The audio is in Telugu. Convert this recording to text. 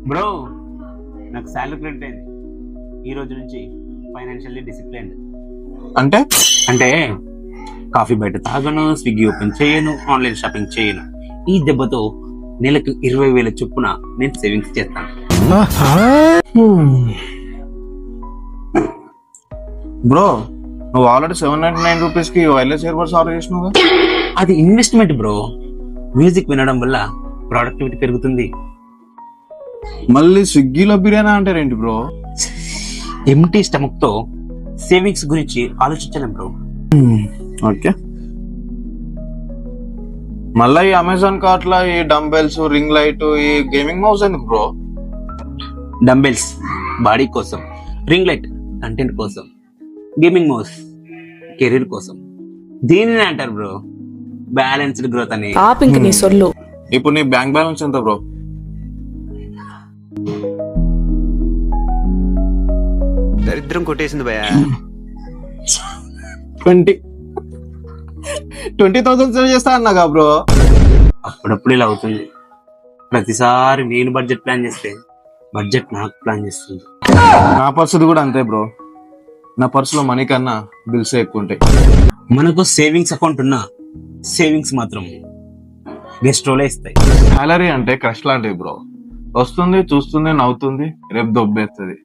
బ్రో, నాకు శాలరీ క్రెడిట్ అయింది. ఈ రోజు నుంచి ఫైనాన్షియల్లీ డిసిప్లైన్. అంటే అంటే కాఫీ బయట తాగను, స్విగ్గీ ఓపెన్ చేయను, ఆన్లైన్ షాపింగ్ చేయను. ఈ దెబ్బతో నెలకు 20,000 చొప్పున నేను సేవింగ్స్ చేస్తాను. బ్రో, నువ్వు ఆల్రెడీ 799 రూపీస్ కి వైర్లెస్ ఇయర్ బడ్స్ ఆర్డర్ చేసినావు. అది ఇన్వెస్ట్మెంట్ బ్రో. మ్యూజిక్ వినడం వల్ల ప్రొడక్టివిటీ పెరుగుతుంది. మళ్ళీ స్విగ్గీలో బిర్యానీ అంటారేంటి బ్రో? ఎంటీ స్టమక్ తో సేవింగ్స్ గురించి ఆలోచించలేం బ్రో. ఓకే, మళ్ళీ ఈ అమెజాన్ కార్ట్ లో ఈ డంబెల్స్, రింగ్ లైట్, ఈ గేమింగ్ మౌస్ ఎందుకు బ్రో? డంబెల్స్ బాడీ కోసం, రింగ్ లైట్ కంటెంట్ కోసం, గేమింగ్ మౌస్ కెరీర్ కోసం. దీనినే అంటారు బ్రో బ్యాలెన్స్డ్ గ్రోత్ అని. ఇంక నీ సొల్లు. ఇప్పుడు నీ బ్యాంక్ బ్యాలెన్స్ ఎంత బ్రో? దరిద్రం కొట్టేసింది భయ. 20,000 సేవ్ చేస్తా అన్నాగా బ్రో. అప్పుడప్పుడు ఇలా అవుతుంది. ప్రతిసారి నేను బడ్జెట్ ప్లాన్ చేస్తే బడ్జెట్ నాకు ప్లాన్ చేస్తుంది. నా పరిస్థితి కూడా అంతే బ్రో. నా పర్సులో మనీ కన్నా బిల్స్ ఎక్కువ ఉంటాయి. మనకు సేవింగ్స్ అకౌంట్ ఉన్నా సేవింగ్స్ మాత్రం గెస్ట్ రోలే ఇస్తాయి. సాలరీ అంటే క్రష్ లాంటివి బ్రో. వస్తుంది, చూస్తుంది, నవ్వుతుంది, రేపు దొబ్బేస్తుంది.